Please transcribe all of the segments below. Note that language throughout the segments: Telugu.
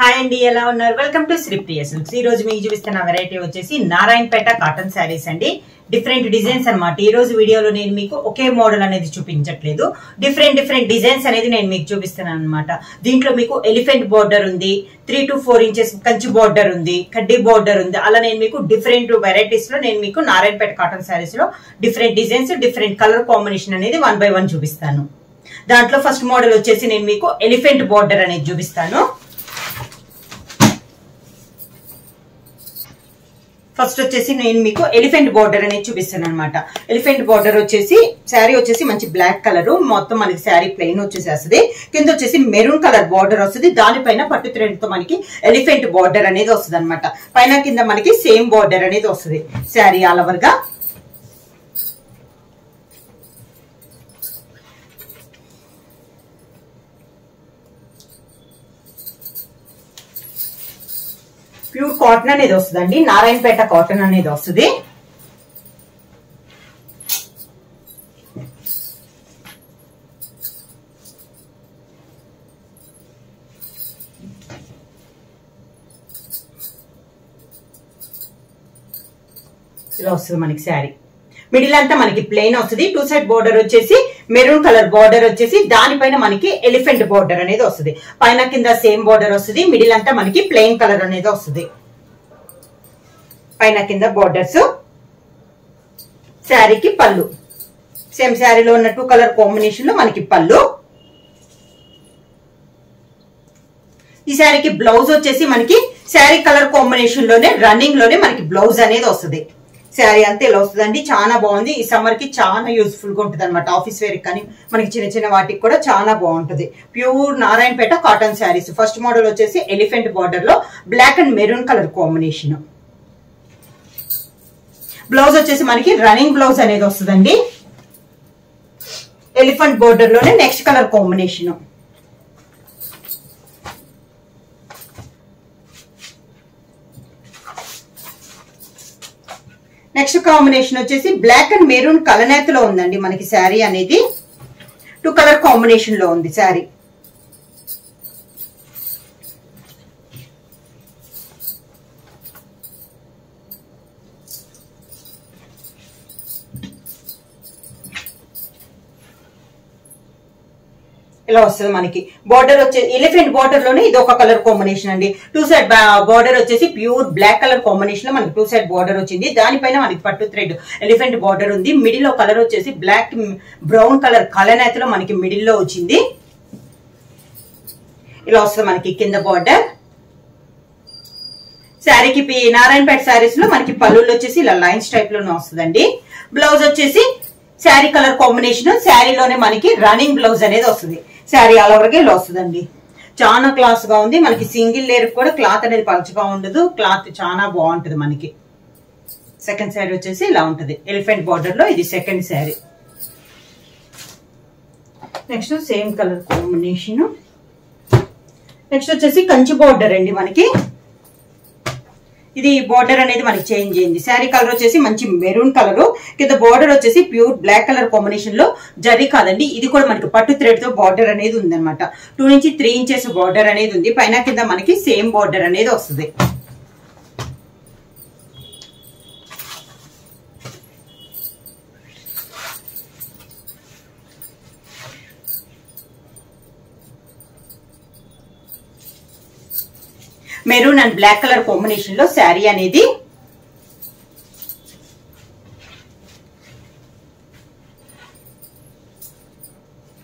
హాయ్ అండి, ఎలా ఉన్నారు? Welcome to Sripriya silks. ఈ రోజు మీకు చూపిస్తున్న వెరైటీ వచ్చేసి నారాయణపేట కాటన్ శారీస్ అండి. డిఫరెంట్ డిజైన్స్ అన్నమాట. ఈ రోజు వీడియోలో నేను మీకు ఒకే మోడల్ అనేది చూపించట్లేదు, డిఫరెంట్ డిజైన్స్ అనేది నేను మీకు చూపిస్తున్నాను అనమాట. దీంట్లో మీకు ఎలిఫెంట్ బోర్డర్ ఉంది, 3 to 4 ఇంచెస్ కంచి బోర్డర్ ఉంది, కడ్డీ బోర్డర్ ఉంది. అలా నేను మీకు డిఫరెంట్ వెరైటీస్ లో నేను మీకు నారాయణపేట కాటన్ శారీస్ లో different designs, different colour combination అనేది 1 by 1 చూపిస్తాను. దాంట్లో ఫస్ట్ మోడల్ వచ్చేసి నేను మీకు ఎలిఫెంట్ బోర్డర్ అనేది చూపిస్తాను. ఫస్ట్ వచ్చేసి నేను మీకు ఎలిఫెంట్ బోర్డర్ అనేది చూపిస్తాను అనమాట. ఎలిఫెంట్ బోర్డర్ వచ్చేసి శారీ వచ్చేసి మంచి బ్లాక్ కలర్, మొత్తం మనకి శారీ ప్లెయిన్ వచ్చేసేస్తుంది. కింద వచ్చేసి మెరూన్ కలర్ బోర్డర్ వస్తుంది. దానిపైన పట్టు థ్రెడ్ తో మనకి ఎలిఫెంట్ బోర్డర్ అనేది వస్తుంది అనమాట. పైన కింద మనకి సేమ్ బోర్డర్ అనేది వస్తుంది శారీ ఆల్ ఓవర్ గా. ప్యూర్ కాటన్ అనేది వస్తుందండి, నారాయణపేట కాటన్ అనేది వస్తుంది. ఇలా వస్తుంది మనకి శారీ. మిడిల్ అంతా మనకి ప్లెయిన్ వస్తుంది. 2 side బోర్డర్ వచ్చేసి మెరూన్ కలర్ బోర్డర్ వచ్చేసి దానిపైన మనకి ఎలిఫెంట్ బోర్డర్ అనేది వస్తుంది. పైన కింద సేమ్ బోర్డర్ వస్తుంది. మిడిల్ అంతా మనకి ప్లెయిన్ కలర్ అనేది వస్తుంది. పైన కింద బోర్డర్స్. శారీకి పళ్ళు సేమ్ శారీలో ఉన్న 2 కలర్ కాంబినేషన్ లో మనకి పళ్ళు. ఈ శారీకి బ్లౌజ్ వచ్చేసి మనకి శారీ కలర్ కాంబినేషన్ లోనే రన్నింగ్ లోనే మనకి బ్లౌజ్ అనేది వస్తుంది. శారీ అంతా ఇలా వస్తుందండి. చాలా బాగుంది. ఈ సమ్మర్ కి చాలా యూస్ఫుల్ గా ఉంటుంది అనమాట. ఆఫీస్ వేర్ కానీ మనకి చిన్న చిన్న వాటికి కూడా చాలా బాగుంటుంది. Pure Narayanpet cotton saris. First model వచ్చేసి ఎలిఫెంట్ బార్డర్ లో black and maroon colour combination. Blouse వచ్చేసి మనకి రన్నింగ్ బ్లౌజ్ అనేది వస్తుందండి. ఎలిఫెంట్ బోర్డర్ లోనే next colour combination. Next combination వచ్చేసి బ్లాక్ అండ్ మెరూన్ కలనేతలో ఉందండి మనకి శారీ అనేది. 2 కలర్ కాంబినేషన్ లో ఉంది శారీ. ఇలా వస్తుంది మనకి. బోర్డర్ వచ్చేసి ఎలిఫెంట్ బోర్డర్ లోనే ఇది ఒక కలర్ కాంబినేషన్ అండి. 2 side బోర్డర్ వచ్చేసి ప్యూర్ బ్లాక్ కలర్ కాంబినేషన్ లో మనకి 2 side బోర్డర్ వచ్చింది. దానిపైన మనకి పట్టు థ్రెడ్ ఎలిఫెంట్ బోర్డర్ ఉంది. మిడిల్ లో కలర్ వచ్చేసి బ్లాక్ బ్రౌన్ కలర్ కలనేతలో మనకి మిడిల్ లో వచ్చింది. ఇలా వస్తుంది మనకి కింద బోర్డర్. శారీకి నారాయణపేట శారీస్ లో మనకి పళ్ళులు వచ్చేసి ఇలా లైన్స్ టైప్ లోనే వస్తుందండి. బ్లౌజ్ వచ్చేసి శారీ కలర్ కాంబినేషన్. శారీలోనే మనకి రన్నింగ్ బ్లౌజ్ అనేది వస్తుంది. శారీ ఆల్ ఓవర్ గా ఇలా వస్తుందండి. చాలా క్లాస్ గా ఉంది. మనకి సింగిల్ లేయర్ కూడా క్లాత్ అనేది పలుచగా ఉండదు. క్లాత్ చాలా బాగుంటది మనకి. సెకండ్ శారీ వచ్చేసి ఇలా ఉంటది. ఎలిఫెంట్ బార్డర్ లో ఇది second sari. Next same colour combination. Next వచ్చేసి కంచి బార్డర్ అండి మనకి. ఇది బోర్డర్ అనేది మనకి చేంజ్ అయింది. శారీ కలర్ వచ్చేసి మంచి మెరూన్ కలర్. కింద బోర్డర్ వచ్చేసి ప్యూర్ బ్లాక్ కలర్ కాంబినేషన్ లో జరీ కాదండి, ఇది కూడా మనకి పట్టు థ్రెడ్ తో బోర్డర్ అనేది ఉంది అనమాట. 2 నుంచి 3 ఇంచెస్ బోర్డర్ అనేది ఉంది. పైన కింద మనకి సేమ్ బోర్డర్ అనేది వస్తుంది. Maroon and black colour combination లో శారీ అనేది.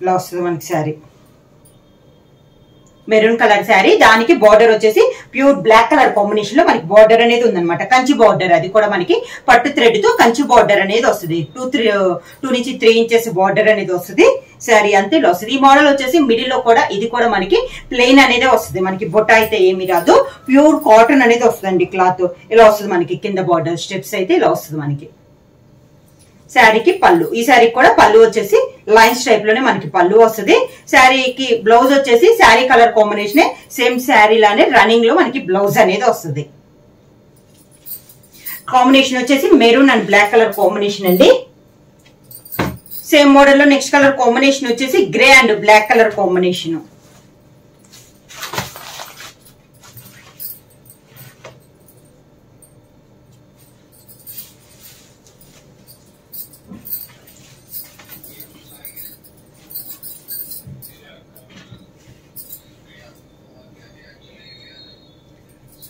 ఇలా వస్తుంది మనకి శారీ. Maroon colour sari. దానికి బార్డర్ వచ్చేసి ప్యూర్ బ్లాక్ కలర్ కాంబినేషన్ లో మనకి బార్డర్ అనేది ఉందన్నమాట. కంచి బార్డర్. అది కూడా మనకి పట్టు థ్రెడ్ తో కంచి బార్డర్ అనేది వస్తుంది. 2 నుంచి 3 ఇంచెస్ బార్డర్ అనేది వస్తుంది. శారీ అంతే ఇలా వస్తుంది. ఈ మోడల్ వచ్చేసి మిడిల్ లో కూడా ఇది కూడా మనకి ప్లెయిన్ అనేది వస్తుంది. మనకి బొట్ట అయితే ఏమి రాదు. ప్యూర్ కాటన్ అనేది వస్తుందండి క్లాత్. ఇలా వస్తుంది మనకి. కింద బార్డర్ స్టెప్స్ అయితే ఇలా వస్తుంది మనకి. శారీకి పళ్ళు. ఈ శారీకి కూడా పళ్ళు వచ్చేసి లైన్స్ టైప్ లోనే మనకి పళ్ళు వస్తుంది. శారీకి బ్లౌజ్ వచ్చేసి sari colour combination same sari లానే రన్నింగ్ లో మనకి బ్లౌజ్ అనేది వస్తుంది. కాంబినేషన్ వచ్చేసి maroon and black colour combination అండి. సేమ్ మోడల్ లో నెక్స్ట్ కలర్ కాంబినేషన్ వచ్చేసి grey and black colour combination.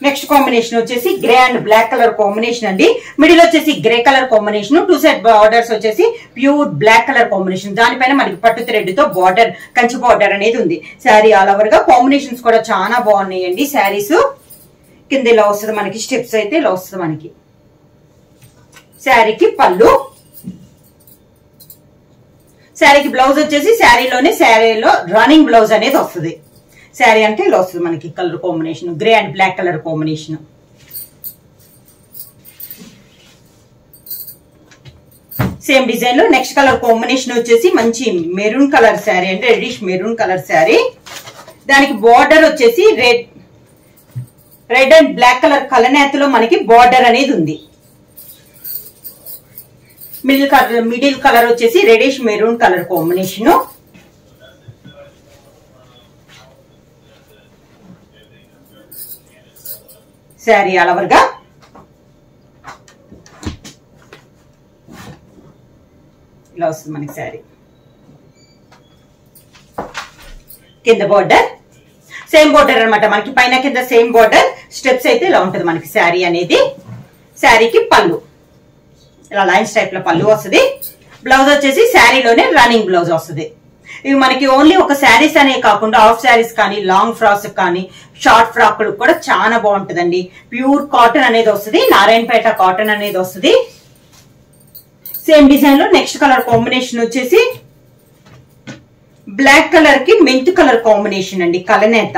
Next combination వచ్చేసి grey and black colour combination అండి. మిడిల్ వచ్చేసి grey colour combination, 2 side borders వచ్చేసి ప్యూర్ బ్లాక్ కలర్ కాంబినేషన్. దానిపైన మనకి పట్టు థ్రెడ్ తో బార్డర్, కంచి బార్డర్ అనేది ఉంది. శారీ ఆల్ ఓవర్ గా కాంబినేషన్స్ కూడా చాలా బాగున్నాయండి. శారీస్ కింద ఇలా వస్తుంది మనకి, స్టెప్స్ అయితే ఇలా వస్తుంది మనకి. శారీకి పళ్ళు, శారీకి బ్లౌజ్ వచ్చేసి శారీలో రన్నింగ్ బ్లౌజ్ అనేది వస్తుంది. శారీ అంటే ఇలా వస్తుంది మనకి colour combination, grey and black colour combination. Same design లో నెక్స్ట్ కలర్ కాంబినేషన్ వచ్చేసి మంచి మెరూన్ కలర్ శారీ, అంటే రెడిష్ మెరూన్ కలర్ శారీ. దానికి బార్డర్ వచ్చేసి రెడ్ అండ్ బ్లాక్ కలర్ కలనేతలో మనకి బార్డర్ అనేది ఉంది. మిడిల్ కలర్ వచ్చేసి reddish maroon colour combination. Sari all over గా ఇలా వస్తుంది మనకి. శారీ కింద బార్డర్ సేమ్ బార్డర్ అనమాట మనకి, పైన కింద సేమ్ బార్డర్, స్టెప్స్ అయితే ఇలా ఉంటుంది మనకి శారీ అనేది. శారీకి పళ్ళు ఇలా లైన్స్ టైప్ లో పళ్ళు వస్తుంది. బ్లౌజ్ వచ్చేసి శారీలోనే రన్నింగ్ బ్లౌజ్ వస్తుంది. ఇవి మనకి ఓన్లీ ఒక శారీస్ అనే కాకుండా హాఫ్ శారీస్ కానీ, లాంగ్ ఫ్రాక్స్ కానీ, షార్ట్ ఫ్రాక్లు కూడా చాలా బాగుంటుందండి. ప్యూర్ కాటన్ అనేది వస్తుంది, నారాయణపేట కాటన్ అనేది వస్తుంది. సేమ్ డిజైన్ లో నెక్స్ట్ కలర్ కాంబినేషన్ వచ్చేసి బ్లాక్ కలర్ కి మెంత్ కలర్ కాంబినేషన్ అండి, కలనేత.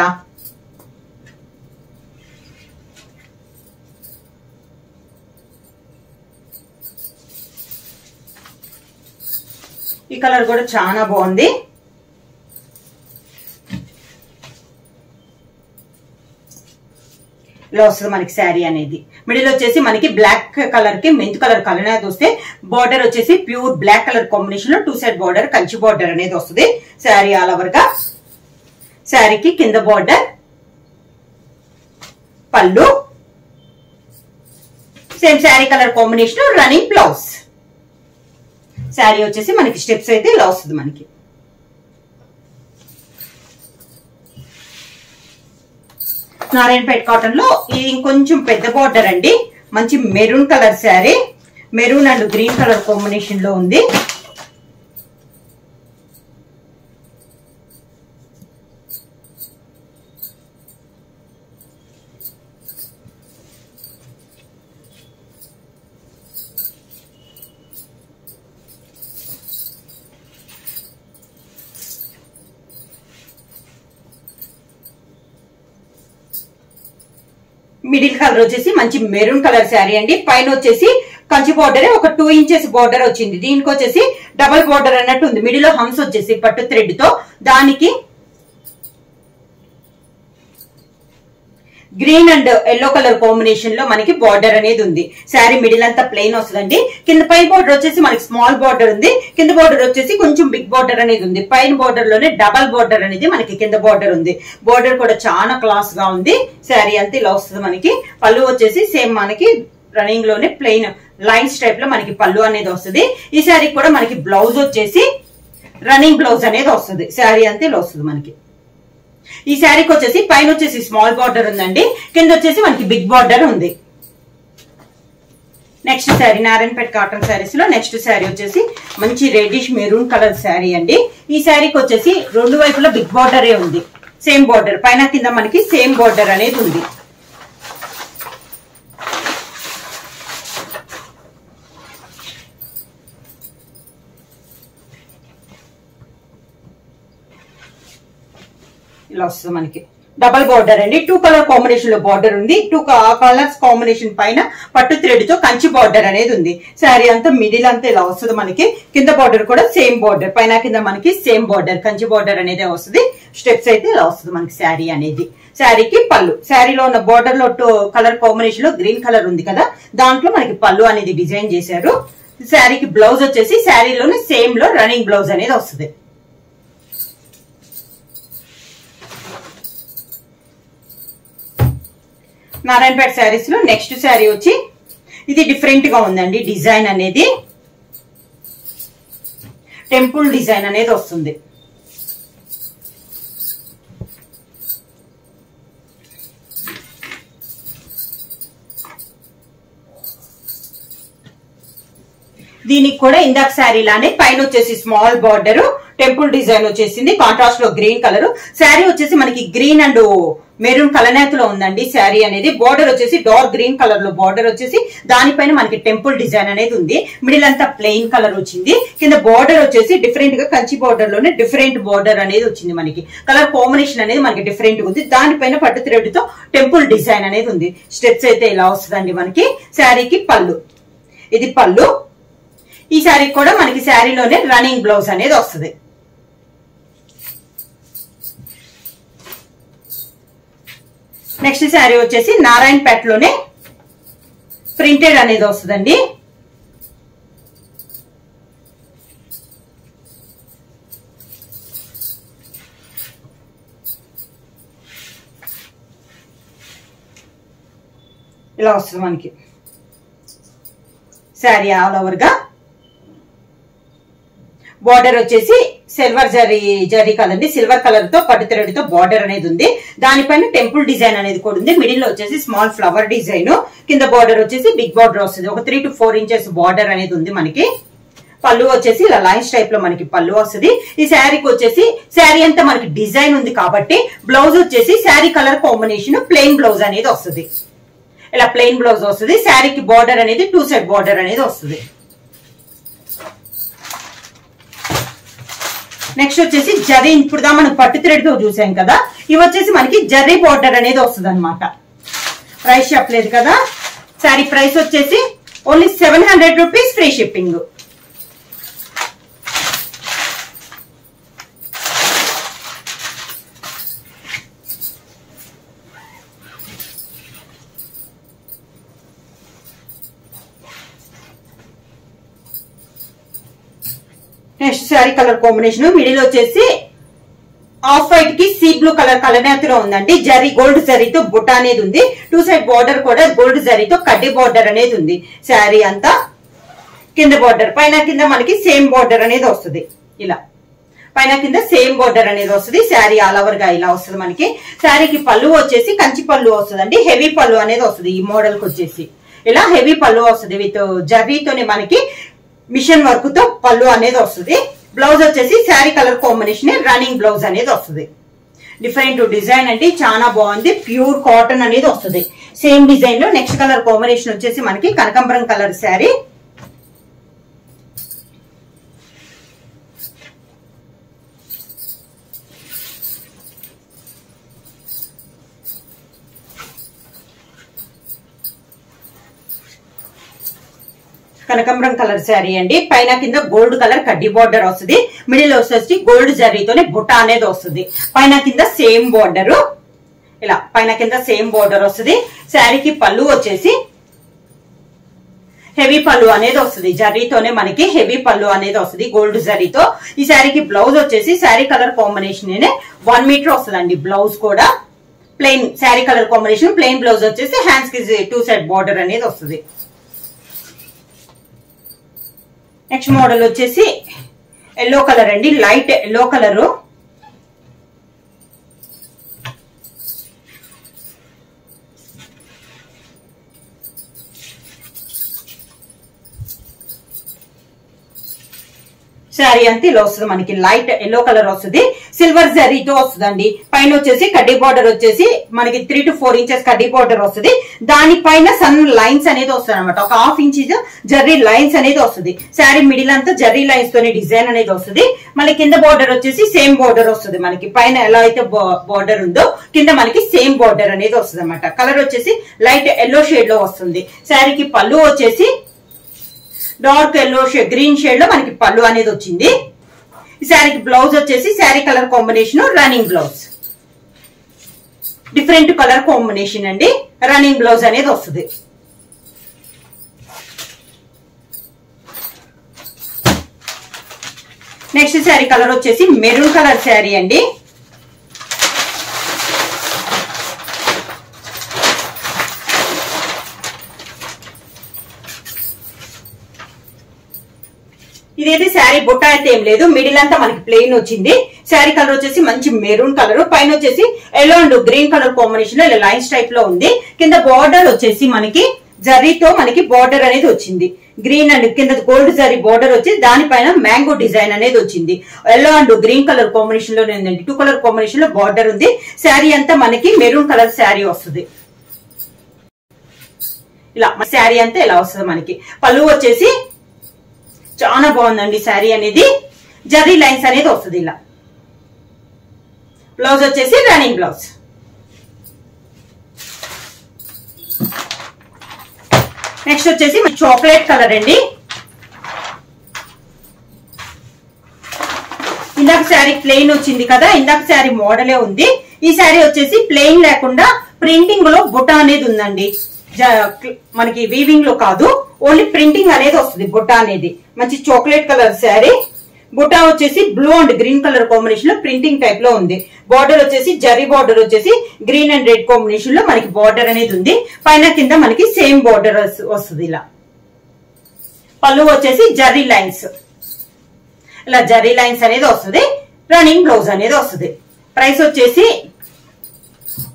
ఈ కలర్ కూడా చాలా బాగుంది. ఇలా వస్తుంది మనకి శారీ అనేది. మిడిల్ వచ్చేసి మనకి బ్లాక్ కలర్ కి మెంత్ కలర్ కలనేత వస్తే, బార్డర్ వచ్చేసి ప్యూర్ బ్లాక్ కలర్ కాంబినేషన్ లో 2 సైడ్ బార్డర్, కంచి బార్డర్ అనేది వస్తుంది. శారీ ఆల్ ఓవర్ గా. శారీకి కింద బార్డర్, పళ్ళు, same sari colour combination, running blouse. Sari వచ్చేసి మనకి స్టెప్స్ అయితే ఇలా వస్తుంది మనకి. నారాయణపేట కాటన్ లో ఇది ఇంకొంచెం పెద్ద బార్డర్ అండి. మంచి maroon colour sari, maroon and green colour combination లో ఉంది. మిడిల్ కలర్ వచ్చేసి మంచి మెరూన్ కలర్ శారీ అండి. పైన వచ్చేసి కంచి బార్డర్, ఒక 2 ఇంచెస్ బార్డర్ వచ్చింది. దీనికి వచ్చేసి డబల్ బార్డర్ అన్నట్టు ఉంది. మిడిల్ లో హంస్ వచ్చేసి పట్టు థ్రెడ్ తో, దానికి green and yellow colour combination లో మనకి బార్డర్ అనేది ఉంది. శారీ మిడిల్ అంతా ప్లెయిన్ వస్తుందండి. కింద పై బార్డర్ వచ్చేసి మనకి స్మాల్ బార్డర్ ఉంది, కింద బార్డర్ వచ్చేసి కొంచెం బిగ్ బార్డర్ అనేది ఉంది. పైన బార్డర్ లోనే డబల్ బార్డర్ అనేది మనకి కింద బార్డర్ ఉంది. బార్డర్ కూడా చాలా క్లాస్ గా ఉంది. శారీ అంతా ఇలా వస్తుంది మనకి. పళ్ళు వచ్చేసి సేమ్ మనకి రన్నింగ్ లోనే ప్లెయిన్ లైన్స్ టైప్ లో మనకి పళ్ళు అనేది వస్తుంది. ఈ శారీ కూడా మనకి బ్లౌజ్ వచ్చేసి రన్నింగ్ బ్లౌజ్ అనేది వస్తుంది. శారీ అంతా ఇలా వస్తుంది మనకి. ఈ శారీకి వచ్చేసి పైన వచ్చేసి స్మాల్ బార్డర్ ఉందండి, కింద వచ్చేసి మనకి బిగ్ బార్డర్ ఉంది. నెక్స్ట్ శారీ నారాయణపేట కాటన్ శారీస్ లో నెక్స్ట్ శారీ వచ్చేసి మంచి రెడ్డిష్ మెరూన్ కలర్ శారీ అండి. ఈ శారీకి వచ్చేసి 2 వైపులా బిగ్ బార్డరే ఉంది. సేమ్ బార్డర్ పైన కింద మనకి సేమ్ బార్డర్ అనేది ఉంది. ఇలా వస్తుంది మనకి. డబల్ బార్డర్ అండి, 2 కలర్ కాంబినేషన్ లో బార్డర్ ఉంది. 2 కలర్స్ కాంబినేషన్ పైన పట్టు థ్రెడ్ తో కంచి బార్డర్ అనేది ఉంది. శారీ అంతా మిడిల్ అంతా ఇలా వస్తుంది మనకి. కింద బార్డర్ కూడా సేమ్ బార్డర్, పైన కింద మనకి సేమ్ బార్డర్, కంచి బార్డర్ అనేది వస్తుంది. స్టెప్స్ అయితే ఇలా వస్తుంది మనకి శారీ అనేది. శారీకి పళ్ళు, శారీలో ఉన్న బార్డర్ లో 2 కలర్ కాంబినేషన్ లో గ్రీన్ కలర్ ఉంది కదా, దాంట్లో మనకి పళ్ళు అనేది డిజైన్ చేశారు. శారీకి బ్లౌజ్ వచ్చేసి శారీలోనే సేమ్ లో రన్నింగ్ బ్లౌజ్ అనేది వస్తుంది. నారాయణపేట శారీస్ లో నెక్స్ట్ శారీ వచ్చి ఇది డిఫరెంట్ గా ఉందండి. డిజైన్ అనేది టెంపుల్ డిజైన్ అనేది వస్తుంది. దీనికి కూడా ఇందాక శారీ లానే పైన వచ్చేసి స్మాల్ బార్డర్ టెంపుల్ డిజైన్ వచ్చేసింది కాంట్రాస్ట్ లో గ్రీన్ కలర్. శారీ వచ్చేసి మనకి గ్రీన్ అండ్ మెరూన్ కలనేతలో ఉందండి. శారీ అనేది బార్డర్ వచ్చేసి డార్క్ గ్రీన్ కలర్ లో బార్డర్ వచ్చేసి దానిపైన మనకి టెంపుల్ డిజైన్ అనేది ఉంది. మిడిల్ అంతా ప్లెయిన్ కలర్ వచ్చింది. కింద బార్డర్ వచ్చేసి డిఫరెంట్ గా కంచి బార్డర్ లోనే డిఫరెంట్ బార్డర్ అనేది వచ్చింది. మనకి కలర్ కాంబినేషన్ అనేది మనకి డిఫరెంట్ గా ఉంది. దానిపైన పట్టు థ్రెడ్ తో టెంపుల్ డిజైన్ అనేది ఉంది. స్టెప్స్ అయితే ఇలా వస్తుందండి మనకి. శారీకి పళ్ళు, ఇది పళ్ళు. ఈ శారీ కూడా మనకి శారీలోనే రన్నింగ్ బ్లౌజ్ అనేది వస్తుంది. నెక్స్ట్ శారీ వచ్చేసి నారాయణపేట లోనే ప్రింటెడ్ అనేది వస్తుందండి. ఇలా వస్తుంది మనకి శారీ ఆల్ ఓవర్ గా. బార్డర్ వచ్చేసి సిల్వర్ జరీ కదండి, సిల్వర్ కలర్ తో పట్టు థ్రెడ్ తో బార్డర్ అనేది ఉంది. దానిపైన టెంపుల్ డిజైన్ అనేది కూడా ఉంది. మిడిల్ లో వచ్చేసి స్మాల్ ఫ్లవర్ డిజైన్, కింద బార్డర్ వచ్చేసి బిగ్ బార్డర్ వస్తుంది. ఒక 3 to 4 ఇంచెస్ బార్డర్ అనేది ఉంది మనకి. పళ్ళు వచ్చేసి ఇలా లైన్స్ టైప్ లో మనకి పళ్ళు వస్తుంది. ఈ శారీకి వచ్చేసి శారీ అంతా మనకి డిజైన్ ఉంది కాబట్టి బ్లౌజ్ వచ్చేసి sari colour combination plain blouse అనేది వస్తుంది. ఇలా ప్లెయిన్ బ్లౌజ్ వస్తుంది. శారీకి బార్డర్ అనేది 2 సైడ్ బార్డర్ అనేది వస్తుంది. నెక్స్ట్ వచ్చేసి జరీ, ఇప్పుడు మనం పట్టు థ్రెడ్ తో చూసాం కదా, ఇవి వచ్చేసి మనకి జరీ బార్డర్ అనేది వస్తుంది అనమాట. ప్రైస్ చెప్పలేదు కదా. శారీ ప్రైస్ వచ్చేసి only 700 rupees, free shipping. Next sari colour combination middle వచ్చేసి ఆఫ్ వైట్ కి సీ బ్లూ కలర్ కలనేతలో ఉందండి. జరీ గోల్డ్ జరీతో బుట్ట అనేది ఉంది. 2 సైడ్ బార్డర్ కూడా గోల్డ్ జరీతో కడ్డీ బార్డర్ అనేది ఉంది. శారీ అంతా కింద బార్డర్, పైన కింద మనకి సేమ్ బార్డర్ అనేది వస్తుంది. ఇలా పైన కింద సేమ్ బార్డర్ అనేది వస్తుంది. శారీ ఆల్ ఓవర్ గా ఇలా వస్తుంది మనకి. శారీకి పళ్ళు వచ్చేసి కంచి పళ్ళు వస్తుంది. హెవీ పళ్ళు అనేది వస్తుంది. ఈ మోడల్ కి వచ్చేసి ఇలా హెవీ పళ్ళు వస్తుంది. విత్ జరీతోనే మనకి మిషన్ వర్క్ తో పళ్ళు అనేది వస్తుంది. బ్లౌజ్ వచ్చేసి sari colour combination running blouse అనేది వస్తుంది. డిఫరెంట్ డిజైన్ అంటే చాలా బాగుంది. ప్యూర్ కాటన్ అనేది వస్తుంది. సేమ్ డిజైన్ లో నెక్స్ట్ కలర్ కాంబినేషన్ వచ్చేసి మనకి కనకాంబరం కలర్ శారీ. కనకాంబరం కలర్ శారీ అండి. పైన కింద గోల్డ్ కలర్ కడ్డీ బార్డర్ వస్తుంది. మిడిల్ వచ్చేసి గోల్డ్ జరీతోనే బుట్ట అనేది వస్తుంది. పైన కింద సేమ్ బార్డర్, ఇలా పైన కింద సేమ్ బార్డర్ వస్తుంది. శారీకి పళ్ళు వచ్చేసి హెవీ పళ్ళు అనేది వస్తుంది. జరీతోనే మనకి హెవీ పళ్ళు అనేది వస్తుంది గోల్డ్ జరీతో. ఈ శారీకి బ్లౌజ్ వచ్చేసి శారీ కలర్ కాంబినేషన్ 1 మీటర్ వస్తుంది. బ్లౌజ్ కూడా plain sari colour combination plain blouse వచ్చేసి హ్యాండ్స్ కి 2 సైడ్ బార్డర్ అనేది వస్తుంది. నెక్స్ట్ మోడల్ వచ్చేసి ఎల్లో కలర్ అండి, లైట్ ఎల్లో కలర్. శారీ అంతా ఇలా వస్తుంది మనకి. లైట్ ఎల్లో కలర్ వస్తుంది. సిల్వర్ జరీతో వస్తుందండి. పైన వచ్చేసి కడ్డీ బార్డర్ వచ్చేసి మనకి 3 to 4 ఇంచెస్ కడ్డీ బార్డర్ వస్తుంది. దానిపైన సన్ లైన్స్ అనేది వస్తుంది అనమాట. ఒక 1/2 ఇంచ్ జర్రీ లైన్స్ అనేది వస్తుంది. శారీ మిడిల్ అంతా జర్రీ లైన్స్ తోనే డిజైన్ అనేది వస్తుంది. మళ్ళీ కింద బార్డర్ వచ్చేసి సేమ్ బార్డర్ వస్తుంది మనకి. పైన ఎలా అయితే బార్డర్ ఉందో కింద మనకి సేమ్ బార్డర్ అనేది వస్తుంది అనమాట. కలర్ వచ్చేసి లైట్ ఎల్లో షేడ్ లో వస్తుంది. శారీకి పళ్ళు వచ్చేసి డార్క్ ఎల్లో గ్రీన్ షేడ్ లో మనకి పళ్ళు అనేది వచ్చింది. ఈ శారీకి బ్లౌజ్ వచ్చేసి sari colour combination running blouse. Different colour combination అండి. రన్నింగ్ బ్లౌజ్ అనేది వస్తుంది. నెక్స్ట్ శారీ కలర్ వచ్చేసి మెరూన్ కలర్ శారీ అండి. ఇదైతే శారీ బుట్ట అయితే ఏం లేదు. మిడిల్ అంతా మనకి ప్లెయిన్ వచ్చింది. శారీ కలర్ వచ్చేసి మంచి మెరూన్ కలర్, పైన వచ్చేసి yellow and green colour combination లో లైన్స్ టైప్ లో ఉంది. కింద బార్డర్ వచ్చేసి మనకి జరీతో మనకి బార్డర్ అనేది వచ్చింది. గ్రీన్ అండ్ కింద గోల్డ్ జరీ బార్డర్ వచ్చి దానిపైన మ్యాంగో డిజైన్ అనేది వచ్చింది. Yellow and green colour combination లోనే ఉందండి. 2 కలర్ కాంబినేషన్ లో బార్డర్ ఉంది. శారీ అంతా మనకి మెరూన్ కలర్ శారీ వస్తుంది. ఇలా శారీ అంతా ఇలా వస్తుంది మనకి. పళ్ళు వచ్చేసి చాలా బాగుందండి శారీ అనేది. జరీ లైన్స్ అనేది వస్తుంది ఇలా. బ్లౌజ్ వచ్చేసి రన్నింగ్ బ్లౌజ్. నెక్స్ట్ వచ్చేసి చాక్లెట్ కలర్ అండి. ఇందాక శారీ ప్లెయిన్ వచ్చింది కదా, ఇందాక శారీ మోడలే ఉంది. ఈ శారీ వచ్చేసి ప్లెయిన్ లేకుండా ప్రింటింగ్ లో బుట్ట అనేది ఉందండి. మనకి వీవింగ్ లో కాదు, ఓన్లీ ప్రింటింగ్ అనేది వస్తుంది. బుట్ట అనేది మంచి చాక్లెట్ కలర్ శారీ. బుట్ట వచ్చేసి blue and green colour combination లో ప్రింటింగ్ టైప్ లో ఉంది. బార్డర్ వచ్చేసి జరీ బార్డర్ వచ్చేసి గ్రీన్ అండ్ రెడ్ కాంబినేషన్ లో మనకి బార్డర్ అనేది ఉంది. పైన కింద మనకి సేమ్ బార్డర్ వస్తుంది ఇలా. పళ్ళు వచ్చేసి జరీ లైన్స్, ఇలా జరీ లైన్స్ అనేది వస్తుంది. రన్నింగ్ బ్లౌజ్ అనేది వస్తుంది. ప్రైస్ వచ్చేసి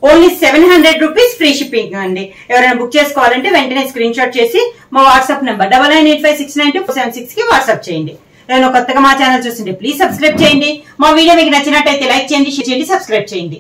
ఓన్లీ 700 రూపీస్ ఫ్రీ షిప్పింగ్ అండి. ఎవరైనా బుక్ చేసుకోవాలంటే వెంటనే స్క్రీన్ షాట్ చేసి మా వాట్సాప్ నెంబర్ 9985692476 కి వాట్సాప్ చేయండి. నేను కొత్తగా మా ఛానల్ చూస్తుంటే ప్లీజ్ సబ్స్క్రైబ్ చేయండి. మా వీడియో మీకు నచ్చినట్టయితే లైక్ చేయండి, షేర్ చేయండి, సబ్స్క్రైబ్ చేయండి.